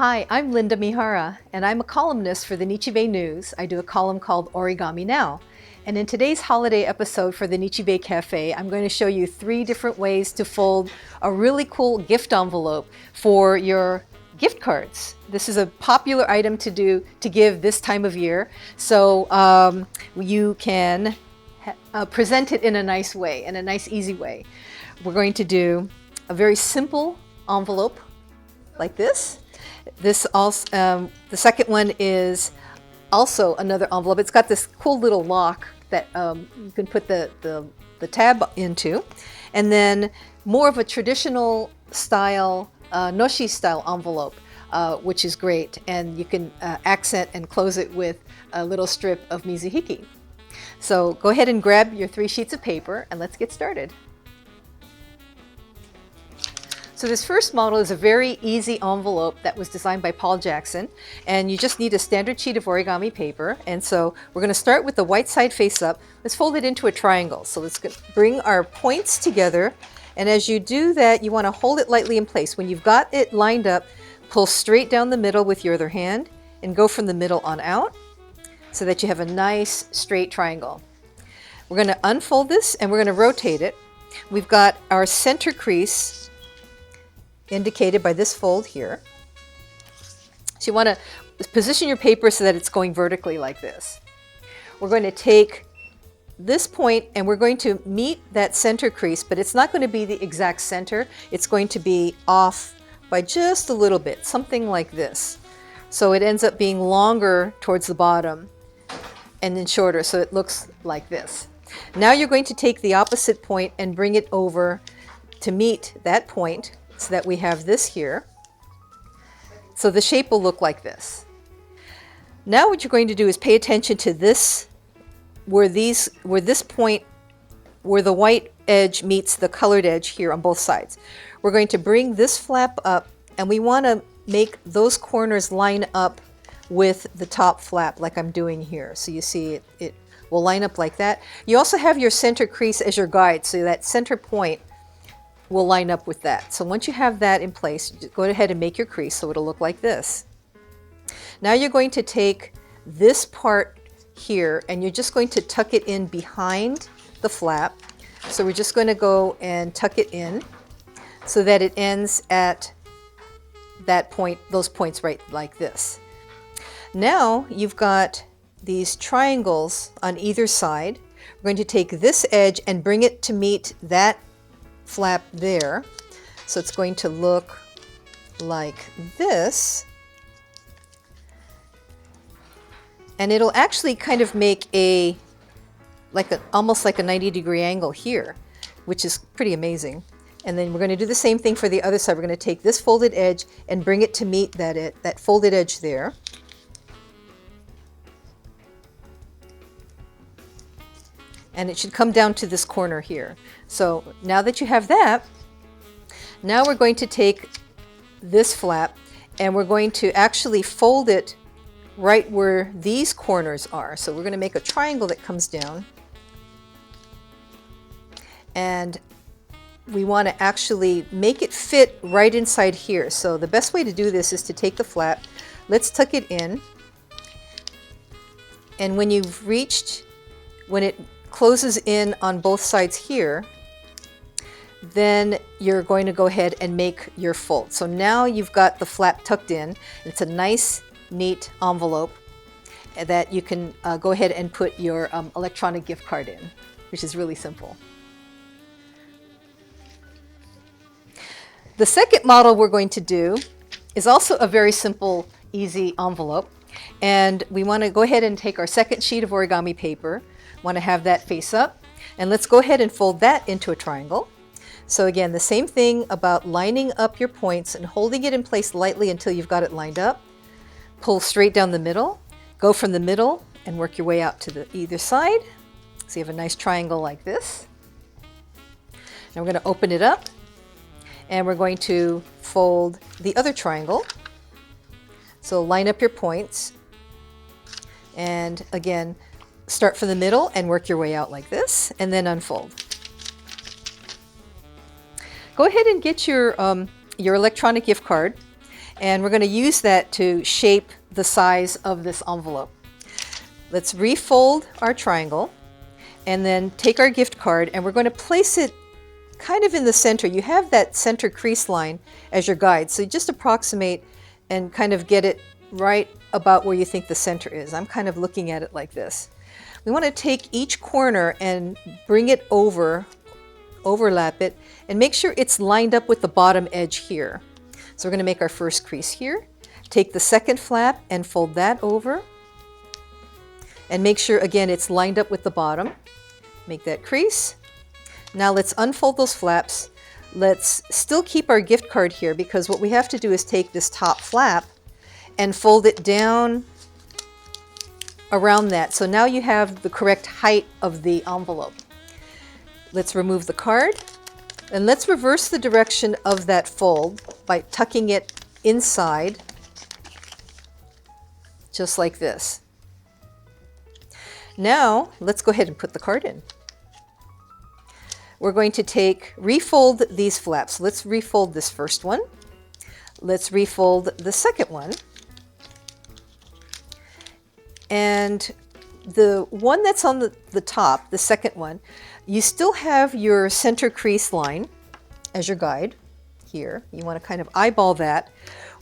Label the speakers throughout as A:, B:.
A: Hi, I'm Linda Mihara, and I'm a columnist for the Nichibei News. I do a column called Origami Now. And in today's holiday episode for the Nichibei Cafe, I'm going to show you 3 different ways to fold a really cool gift envelope for your gift cards. This is a popular item to give this time of year, so you can present it in a nice way, in a nice, easy way. We're going to do a very simple envelope like this. This also, the second one is also another envelope. It's got this cool little lock that you can put the tab into, and then more of a traditional style, noshi style envelope, which is great, and you can accent and close it with a little strip of mizuhiki. So go ahead and grab your 3 sheets of paper and let's get started. So this first model is a very easy envelope that was designed by Paul Jackson, and you just need a standard sheet of origami paper. And so we're going to start with the white side face up. Let's fold it into a triangle. So let's bring our points together, and as you do that, you want to hold it lightly in place. When you've got it lined up, pull straight down the middle with your other hand and go from the middle on out so that you have a nice straight triangle. We're going to unfold this and we're going to rotate it. We've got our center crease indicated by this fold here. So you want to position your paper so that it's going vertically like this. We're going to take this point and we're going to meet that center crease, but it's not going to be the exact center. It's going to be off by just a little bit, something like this. So it ends up being longer towards the bottom and then shorter, so it looks like this. Now you're going to take the opposite point and bring it over to meet that point, so that we have this here. So the shape will look like this. Now what you're going to do is pay attention to this, where this point, where the white edge meets the colored edge here on both sides. We're going to bring this flap up, and we want to make those corners line up with the top flap like I'm doing here. So you see it will line up like that. You also have your center crease as your guide, so that center point will line up with that. So once you have that in place, just go ahead and make your crease so it'll look like this. Now you're going to take this part here and you're just going to tuck it in behind the flap. So we're just going to go and tuck it in so that it ends at that point, those points right like this. Now you've got these triangles on either side. We're going to take this edge and bring it to meet that flap there. So it's going to look like this. And it'll actually kind of make almost like a 90-degree angle here, which is pretty amazing. And then we're going to do the same thing for the other side. We're going to take this folded edge and bring it to meet that folded edge there. And it should come down to this corner here. So now that you have that, now we're going to take this flap and we're going to actually fold it right where these corners are. So we're going to make a triangle that comes down, and we want to actually make it fit right inside here. So the best way to do this is to take the flap, let's tuck it in, and when it closes in on both sides here, then you're going to go ahead and make your fold. So now you've got the flap tucked in. It's a nice, neat envelope that you can go ahead and put your electronic gift card in, which is really simple. The second model we're going to do is also a very simple, easy envelope. And we want to go ahead and take our second sheet of origami paper. Want to have that face up, and let's go ahead and fold that into a triangle. So again, the same thing about lining up your points and holding it in place lightly until you've got it lined up. Pull straight down the middle, go from the middle and work your way out to either side. So you have a nice triangle like this. Now we're going to open it up and we're going to fold the other triangle. So line up your points and again, start from the middle and work your way out like this, and then unfold. Go ahead and get your electronic gift card, And we're going to use that to shape the size of this envelope. Let's refold our triangle and then take our gift card, and we're going to place it kind of in the center. You have that center crease line as your guide, so just approximate and kind of get it right about where you think the center is. I'm kind of looking at it like this. We want to take each corner and bring it overlap it, and make sure it's lined up with the bottom edge here. So we're going to make our first crease here. Take the second flap and fold that over. And make sure, again, it's lined up with the bottom. Make that crease. Now let's unfold those flaps. Let's still keep our gift card here, because what we have to do is take this top flap and fold it down around that. So now you have the correct height of the envelope. Let's remove the card, and let's reverse the direction of that fold by tucking it inside, just like this. Now let's go ahead and put the card in. We're going to refold these flaps. Let's refold this first one. Let's refold the second one. And the one that's on the top, the second one, you still have your center crease line as your guide here. You want to kind of eyeball that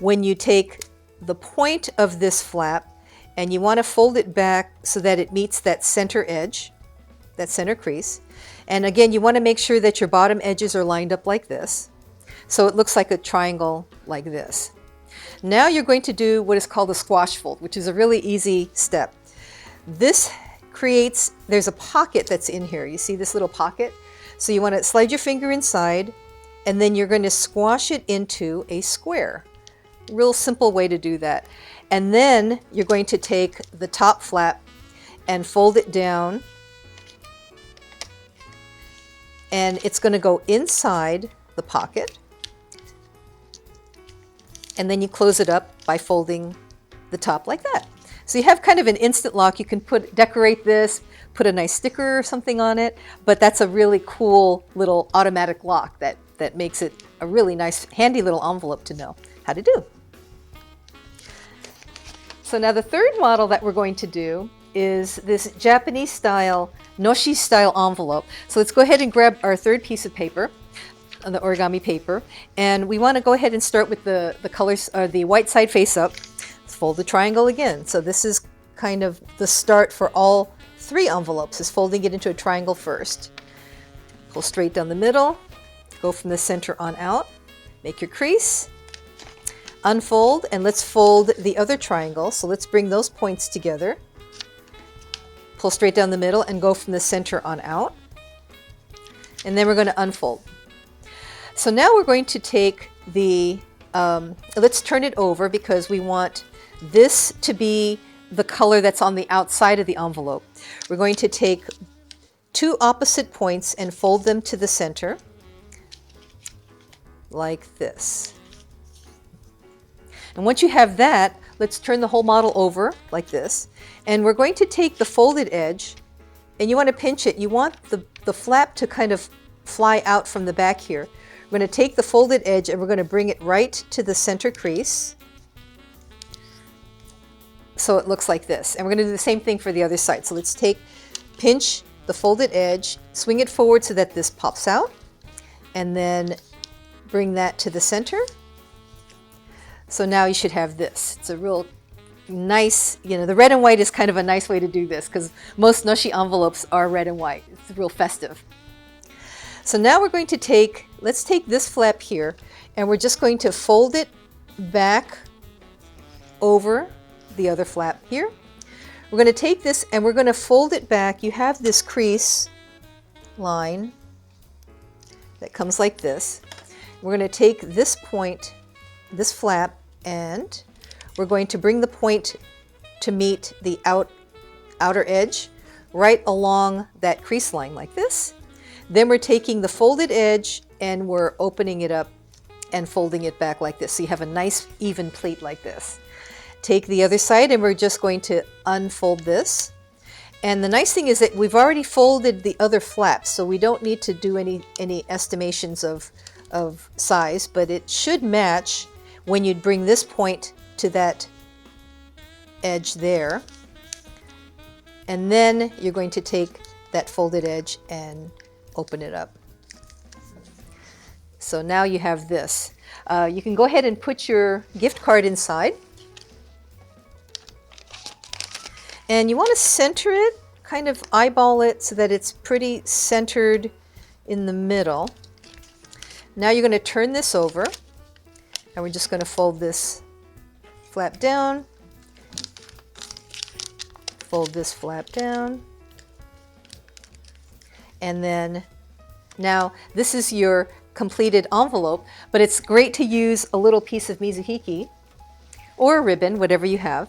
A: when you take the point of this flap, and you want to fold it back so that it meets that center edge, that center crease. And again, you want to make sure that your bottom edges are lined up like this, so it looks like a triangle like this. Now you're going to do what is called a squash fold, which is a really easy step. This creates, there's a pocket that's in here. You see this little pocket? So you want to slide your finger inside, and then you're going to squash it into a square. Real simple way to do that. And then you're going to take the top flap and fold it down, and it's going to go inside the pocket. And then you close it up by folding the top like that. So you have kind of an instant lock. You can decorate this, put a nice sticker or something on it, but that's a really cool little automatic lock that makes it a really nice, handy little envelope to know how to do. So now the third model that we're going to do is this Japanese style, noshi style envelope. So let's go ahead and grab our third piece of paper, the origami paper, and we want to go ahead and start with the colors, the white side face up. Let's fold the triangle again. So this is kind of the start for all three envelopes, is folding it into a triangle first. Pull straight down the middle, go from the center on out, make your crease, unfold, and let's fold the other triangle. So let's bring those points together. Pull straight down the middle and go from the center on out. And then we're going to unfold. So now we're going to take the, let's turn it over, because we want this to be the color that's on the outside of the envelope. We're going to take two opposite points and fold them to the center, like this. And once you have that, let's turn the whole model over like this. And we're going to take the folded edge, and you want to pinch it. You want the flap to kind of fly out from the back here. We're going to take the folded edge and we're going to bring it right to the center crease, so it looks like this. And we're going to do the same thing for the other side. So let's pinch the folded edge, swing it forward so that this pops out, and then bring that to the center. So now you should have this. It's a real nice, the red and white is kind of a nice way to do this, because most noshi envelopes are red and white. It's real festive. So now we're going to let's take this flap here, and we're just going to fold it back over the other flap here. We're going to take this and we're going to fold it back. You have this crease line that comes like this. We're going to take this point, this flap, and we're going to bring the point to meet the outer edge right along that crease line like this. Then we're taking the folded edge and we're opening it up and folding it back like this. So you have a nice even pleat like this. Take the other side and we're just going to unfold this. And the nice thing is that we've already folded the other flaps, so we don't need to do any estimations of size, but it should match when you'd bring this point to that edge there, and then you're going to take that folded edge and open it up. So now you have this. You can go ahead and put your gift card inside. And you want to center it, kind of eyeball it so that it's pretty centered in the middle. Now you're going to turn this over, and we're just going to fold this flap down, fold this flap down, and then now this is your completed envelope, but it's great to use a little piece of mizuhiki or a ribbon, whatever you have,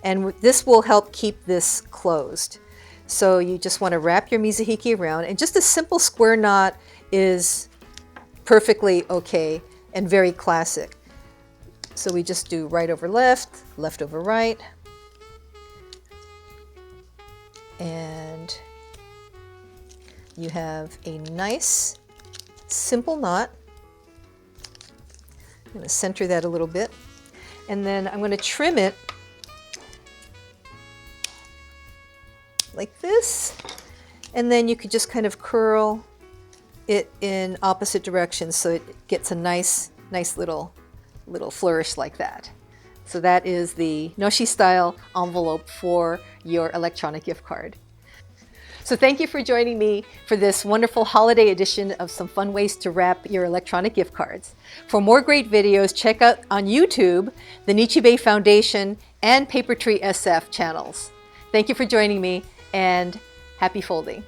A: and this will help keep this closed. So you just want to wrap your mizuhiki around, and just a simple square knot is perfectly okay and very classic. So we just do right over left, left over right, and you have a nice simple knot. I'm going to center that a little bit, and then I'm going to trim it like this, and then you could just kind of curl it in opposite directions so it gets a nice little flourish like that. So that is the noshi style envelope for your electronic gift card. So thank you for joining me for this wonderful holiday edition of some fun ways to wrap your electronic gift cards. For more great videos, check out on YouTube the Nichibei Foundation and Papertree SF channels. Thank you for joining me, and happy folding.